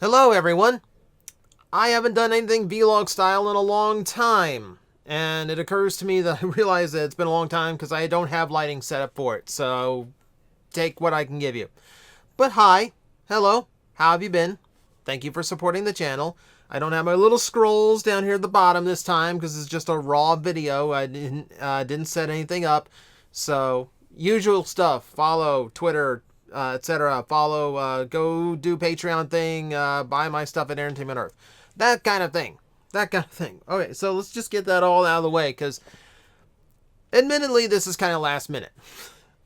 Hello everyone! I haven't done anything vlog style in a long time, and it occurs to me that I realize that it's been a long time because I don't have lighting set up for it, so take what I can give you. But hi, hello, how have you been? Thank you for supporting the channel. I don't have my little scrolls down here at the bottom this time because it's just a raw video. I didn't set anything up, so usual stuff. Follow Twitter, etc. Follow, go do Patreon thing, buy my stuff at Entertainment Earth. That kind of thing. Okay, so let's just get that all out of the way, because admittedly, this is kind of last minute.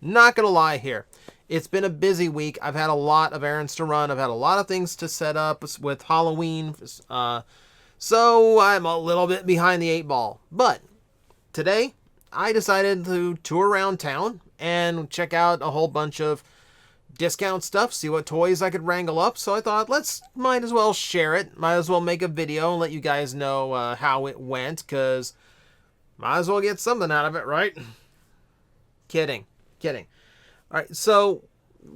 Not gonna lie here. It's been a busy week. I've had a lot of errands to run. I've had a lot of things to set up with Halloween. So I'm a little bit behind the 8 ball. But today, I decided to tour around town and check out a whole bunch of discount stuff, see what toys I could wrangle up. So I thought, might as well share it. Might as well make a video and let you guys know how it went, because might as well get something out of it, right? Kidding. Alright, so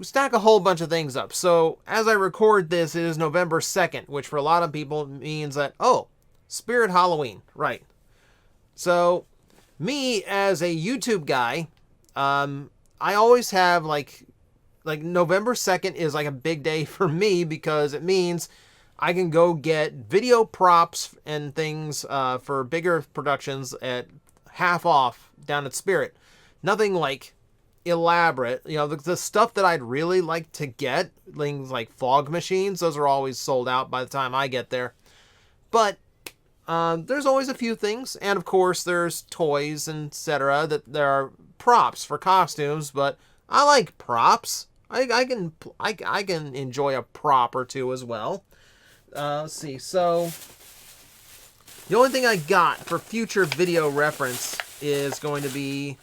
stack a whole bunch of things up. So as I record this, it is November 2nd, which for a lot of people means that, oh, Spirit Halloween, right. So me as a YouTube guy, I always have like November 2nd is like a big day for me, because it means I can go get video props and things for bigger productions at half off down at Spirit. Nothing like elaborate, you know, the stuff that I'd really like to get, things like fog machines, those are always sold out by the time I get there. But there's always a few things, and of course there's toys and etc. that there are props for costumes, but I like props. I can enjoy a prop or two as well. Let's see. So the only thing I got for future video reference is going to be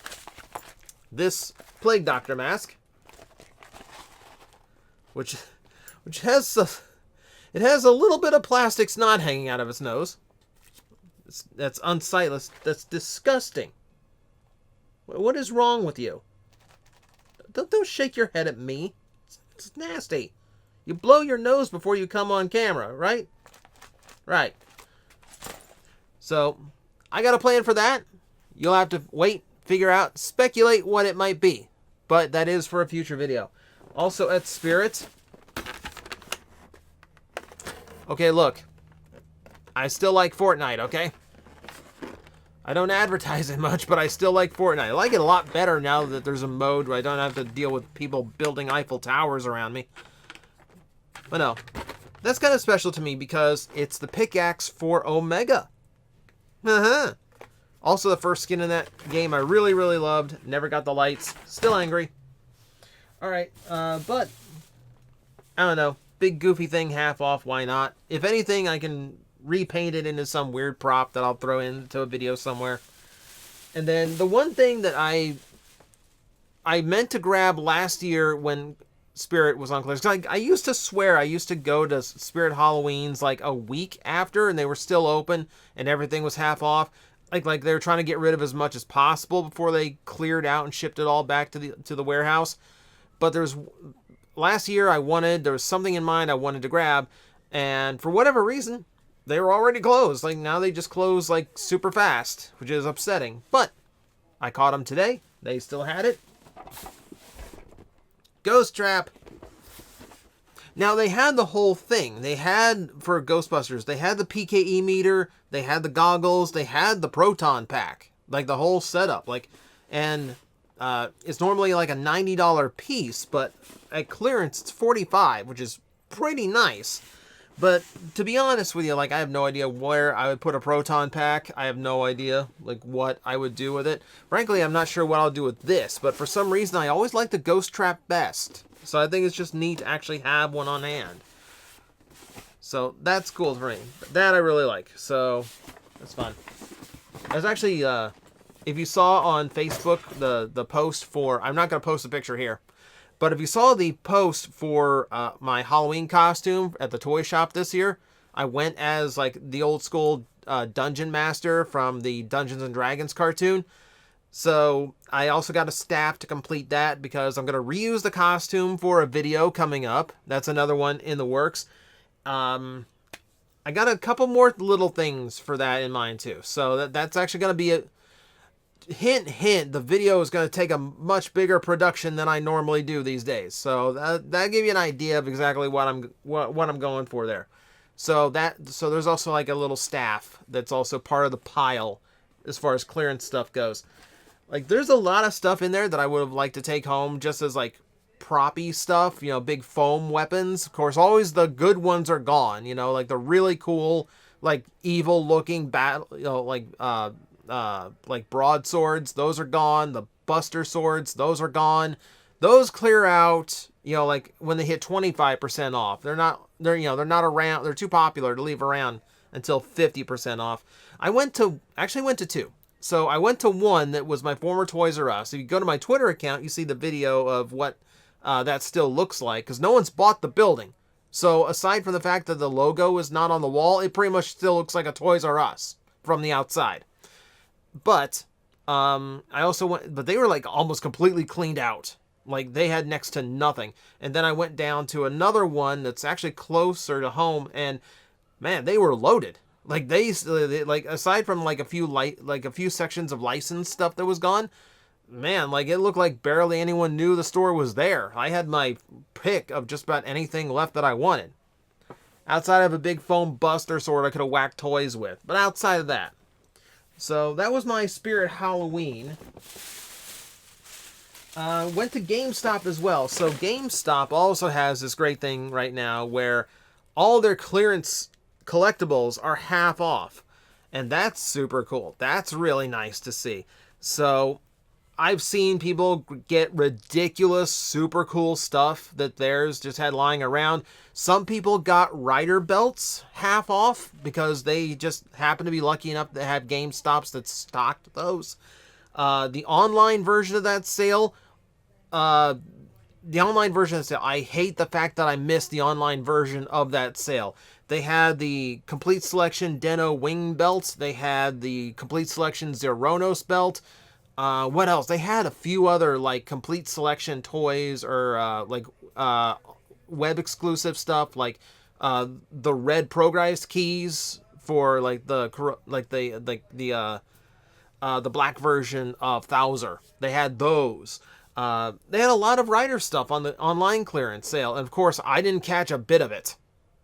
this Plague Doctor mask, which has it has a little bit of plastic snot hanging out of its nose. That's unsightly. That's disgusting. What is wrong with you? Don't shake your head at me. It's nasty. You blow your nose before you come on camera, right? Right. So, I got a plan for that. You'll have to wait, figure out, speculate what it might be. But that is for a future video. Also at Spirit. Okay, look. I still like Fortnite, okay? I don't advertise it much, but I still like Fortnite. I like it a lot better now that there's a mode where I don't have to deal with people building Eiffel Towers around me. But no, that's kind of special to me because it's the pickaxe for Omega. Also, the first skin in that game I really, really loved. Never got the lights. Still angry. Alright, but I don't know. Big goofy thing, half off, why not? If anything, I can repaint it into some weird prop that I'll throw into a video somewhere. And then the one thing that I meant to grab last year when Spirit was on clearance, I used to swear I used to go to Spirit Halloweens like a week after and they were still open and everything was half off. Like they were trying to get rid of as much as possible before they cleared out and shipped it all back to the warehouse. But last year there was something in mind I wanted to grab, and for whatever reason, they were already closed. Like, now they just close, like, super fast, which is upsetting. But I caught them today. They still had it. Ghost Trap. Now, they had the whole thing. They had, for Ghostbusters, they had the PKE meter, they had the goggles, they had the proton pack. Like, the whole setup. Like, and it's normally like a $90 piece, but at clearance, it's $45, which is pretty nice. But to be honest with you, like, I have no idea where I would put a proton pack. I have no idea, like, what I would do with it. Frankly, I'm not sure what I'll do with this, but for some reason, I always like the Ghost Trap best. So I think it's just neat to actually have one on hand. So that's cool for me. That I really like. So that's fun. There's actually, if you saw on Facebook the post for, I'm not going to post a picture here, but if you saw the post for my Halloween costume at the toy shop this year, I went as like the old school dungeon master from the Dungeons and Dragons cartoon. So I also got a staff to complete that because I'm going to reuse the costume for a video coming up. That's another one in the works. I got a couple more little things for that in mind too. So that's actually going to be a hint. The video is going to take a much bigger production than I normally do these days. So that give you an idea of exactly what I'm going for there. So there's also like a little staff that's also part of the pile as far as clearance stuff goes. Like there's a lot of stuff in there that I would have liked to take home just as like proppy stuff, you know, big foam weapons. Of course, always the good ones are gone, you know, like the really cool, like evil looking battle, you know, like broadswords, those are gone. The buster swords, those are gone. Those clear out, you know, like when they hit 25% off. They're not around, they're too popular to leave around until 50% off. I actually went to two. So I went to one that was my former Toys R Us. If you go to my Twitter account, you see the video of what that still looks like, because no one's bought the building. So aside from the fact that the logo is not on the wall, it pretty much still looks like a Toys R Us from the outside. But I also went, but they were like almost completely cleaned out. Like they had next to nothing. And then I went down to another one that's actually closer to home, and man, they were loaded. Like they like, aside from like a few sections of licensed stuff that was gone, man, like it looked like barely anyone knew the store was there. I had my pick of just about anything left that I wanted. Outside of a big foam buster sword I could have whacked toys with. But outside of that. So that was my Spirit Halloween. Went to GameStop as well. So GameStop also has this great thing right now where all their clearance collectibles are half off. And that's super cool. That's really nice to see. So I've seen people get ridiculous, super cool stuff that theirs just had lying around. Some people got rider belts half off because they just happen to be lucky enough to have GameStops that stocked those. The online version of that sale, I hate the fact that I missed the online version of that sale. They had the Complete Selection Den-O wing belts. They had the Complete Selection Zeronos belt. What else? They had a few other like Complete Selection toys or web exclusive stuff, like the red progress keys for like the black version of Thouser. They had those. They had a lot of rider stuff on the online clearance sale, and of course I didn't catch a bit of it.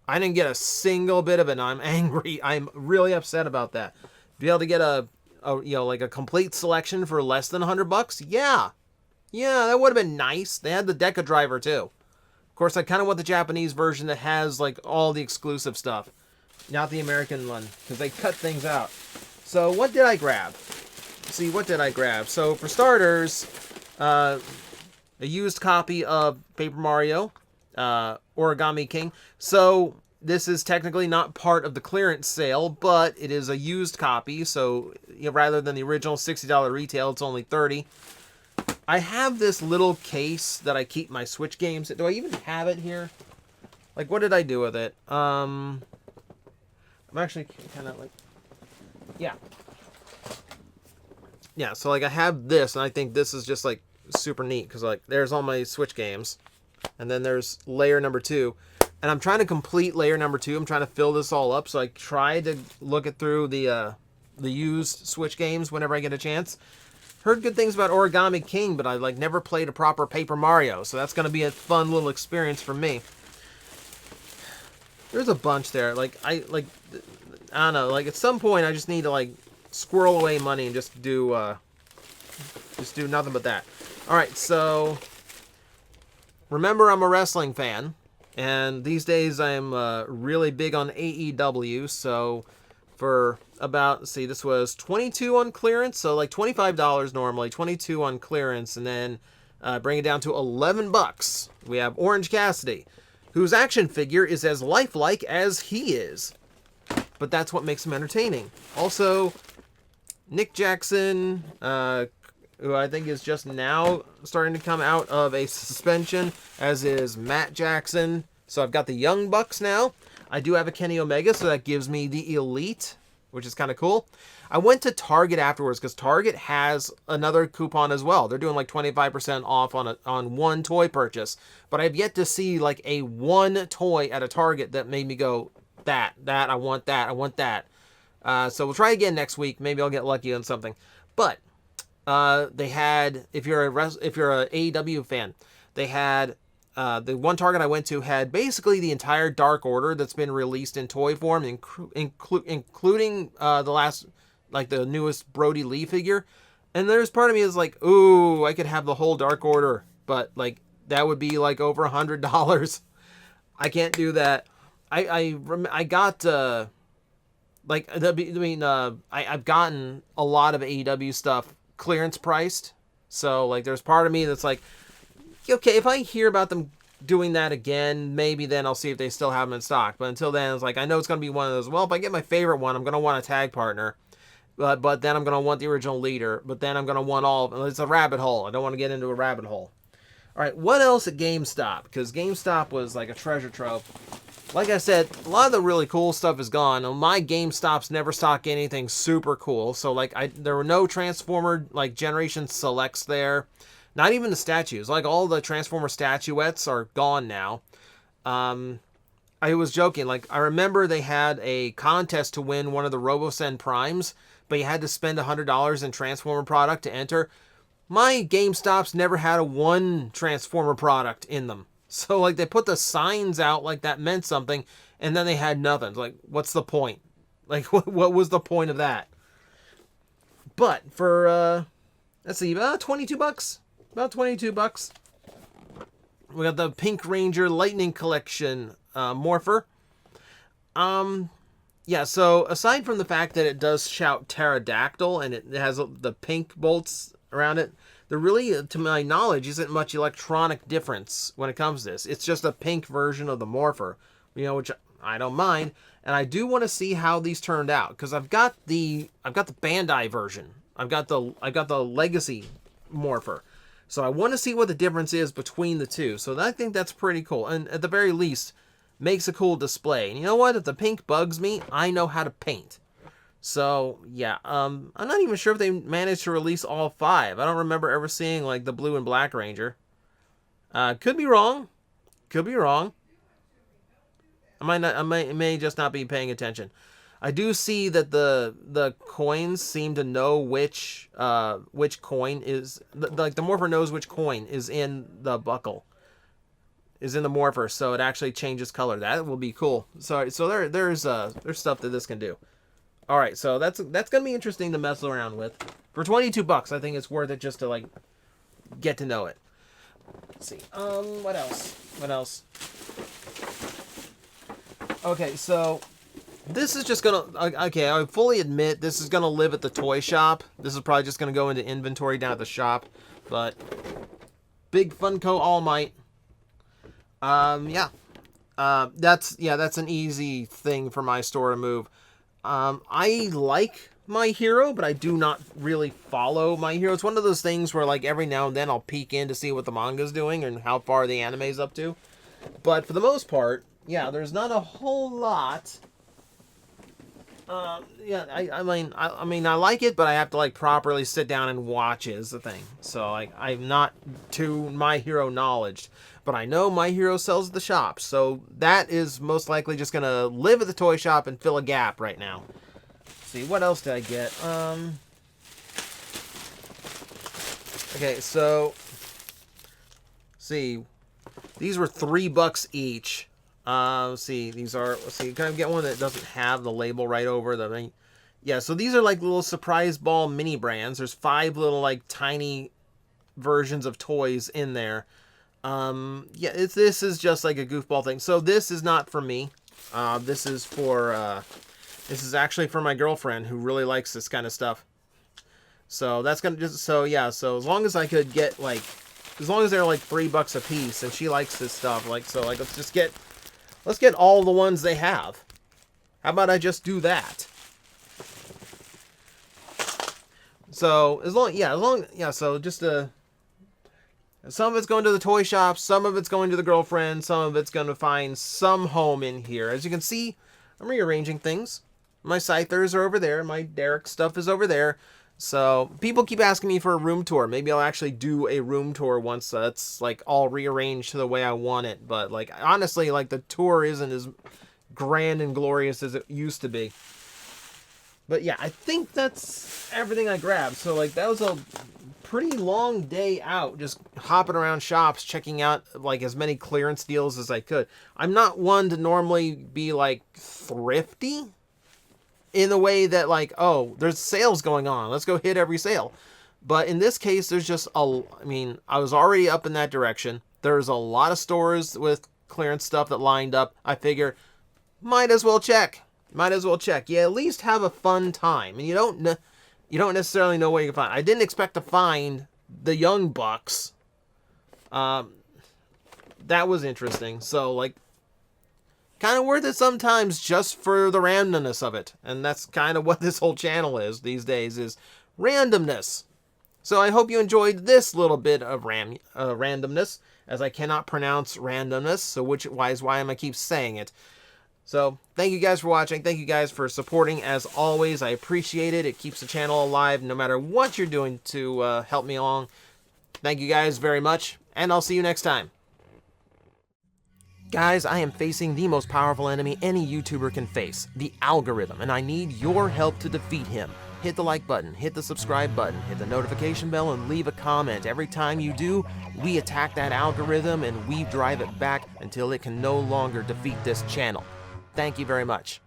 I didn't get a single bit of it, and I'm angry. I'm really upset about that. Be able to get a complete selection for less than $100? Yeah, that would have been nice. They had the Deca driver too. Of course, I kind of want the Japanese version that has like all the exclusive stuff, not the American one, because they cut things out. So what did I grab? See, what did I grab? So for starters, a used copy of Paper Mario, Origami King. So this is technically not part of the clearance sale, but it is a used copy. So rather than the original $60 retail, it's only $30. I have this little case that I keep my Switch games. Do I even have it here? Like, what did I do with it? I'm actually kind of like, yeah. Yeah, so like I have this, and I think this is just like super neat because like there's all my Switch games. And then there's layer number 2. And I'm trying to complete layer number 2. I'm trying to fill this all up. So I try to look it through the used Switch games whenever I get a chance. Heard good things about Origami King, but I like never played a proper Paper Mario. So that's going to be a fun little experience for me. There's a bunch there. Like I don't know. Like at some point I just need to like squirrel away money and just do nothing but that. All right, so remember, I'm a wrestling fan, and these days I'm really big on AEW, so for about, let's see, this was $22 on clearance, so like $25 normally, $22 on clearance, and then bring it down to $11. We have Orange Cassidy, whose action figure is as lifelike as he is, but that's what makes him entertaining. Also, Nick Jackson, who I think is just now starting to come out of a suspension, as is Matt Jackson. So I've got the Young Bucks now. I do have a Kenny Omega, so that gives me the Elite, which is kind of cool. I went to Target afterwards because Target has another coupon as well. They're doing like 25% off on one toy purchase. But I've yet to see like a one toy at a Target that made me go, that, I want that, I want that. So we'll try again next week. Maybe I'll get lucky on something. But they had, if you're a AEW fan, they had the one Target I went to had basically the entire Dark Order that's been released in toy form, including the last, like the newest Brody Lee figure. And there's part of me is like, ooh, I could have the whole Dark Order, but like that would be like over $100. I can't do that. I got I've gotten a lot of AEW stuff clearance priced. So like there's part of me that's like, okay, if I hear about them doing that again, maybe then I'll see if they still have them in stock. But until then, it's like, I know it's going to be one of those, well, if I get my favorite one, I'm going to want a tag partner. But then I'm going to want the original leader. But then I'm going to want all, it's a rabbit hole. I don't want to get into a rabbit hole. All right, what else at GameStop? Because GameStop was like a treasure trove. Like I said, a lot of the really cool stuff is gone. My GameStops never stock anything super cool. So like there were no Transformer like Generation Selects there. Not even the statues. Like all the Transformer statuettes are gone now. I was joking. Like I remember they had a contest to win one of the RoboSend Primes, but you had to spend $100 in Transformer product to enter. My GameStops never had a one Transformer product in them. So like they put the signs out like that meant something, and then they had nothing. Like what's the point? Like what was the point of that? But for let's see, about $22. About $22. We got the Pink Ranger Lightning Collection Morpher. Yeah, so aside from the fact that it does shout pterodactyl and it has the pink bolts around it, there really, to my knowledge, isn't much electronic difference when it comes to this. It's just a pink version of the Morpher, which I don't mind. And I do want to see how these turned out because I've got the Bandai version. I've got the Legacy Morpher. So I want to see what the difference is between the two. So I think that's pretty cool. And at the very least, makes a cool display. And you know what? If the pink bugs me, I know how to paint. So, yeah. I'm not even sure if they managed to release all 5. I don't remember ever seeing, like, the blue and black Ranger. Could be wrong. Could be wrong. I may just not be paying attention. I do see that the coins seem to know which coin is, like the Morpher knows which coin is in the buckle, is in the Morpher, so it actually changes color. That will be cool. So there's stuff that this can do. All right, so that's gonna be interesting to mess around with. For $22, I think it's worth it just to like get to know it. Let's see. What else? Okay, so. This is just going to, okay, I fully admit this is going to live at the toy shop. This is probably just going to go into inventory down at the shop. But, Big Funko All Might. Yeah. That's an easy thing for my store to move. I like My Hero, but I do not really follow My Hero. It's one of those things where, like, every now and then I'll peek in to see what the manga's doing and how far the anime's up to. But for the most part, yeah, there's not a whole lot. Yeah, I mean, I like it, but I have to like properly sit down and watch it is the thing. So like, I'm not to My Hero knowledge, but I know My Hero sells at the shop, so that is most likely just gonna live at the toy shop and fill a gap right now. Let's see, what else did I get? Okay, so see, these were $3 each. Let's see, can I get one that doesn't have the label right over the thing? Yeah, so these are like little surprise ball mini brands. There's 5 little like tiny versions of toys in there. Yeah, this is just like a goofball thing. So this is not for me. This is actually for my girlfriend who really likes this kind of stuff. So that's gonna just, so yeah, so as long as I could get like, as long as they're like $3 a piece and she likes this stuff, like, so like, let's get all the ones they have. How about I just do that? So so just some of it's going to the toy shop, some of it's going to the girlfriend, some of it's going to find some home in here. As you can see, I'm rearranging things. My Scythers are over there. My Derek stuff is over there. So people keep asking me for a room tour. Maybe I'll actually do a room tour once that's like all rearranged to the way I want it. But like honestly, like the tour isn't as grand and glorious as it used to be. But yeah, I think that's everything I grabbed. So like that was a pretty long day out, just hopping around shops, checking out like as many clearance deals as I could. I'm not one to normally be like thrifty in the way that like, oh, there's sales going on, let's go hit every sale. But in this case, there's just I mean, I was already up in that direction. There's a lot of stores with clearance stuff that lined up. I figure, might as well check. Might as well check. You at least have a fun time, and you don't necessarily know where you can find. I didn't expect to find the Young Bucks. That was interesting. So like, kind of worth it sometimes just for the randomness of it, and that's kind of what this whole channel is these days, is randomness. So I hope you enjoyed this little bit of randomness, as I cannot pronounce randomness. So why am I keep saying it? So, thank you guys for watching. Thank you guys for supporting, as always. I appreciate it. It keeps the channel alive no matter what you're doing to help me along. Thank you guys very much, and I'll see you next time. Guys, I am facing the most powerful enemy any YouTuber can face, the algorithm, and I need your help to defeat him. Hit the like button, hit the subscribe button, hit the notification bell, and leave a comment. Every time you do, we attack that algorithm and we drive it back until it can no longer defeat this channel. Thank you very much.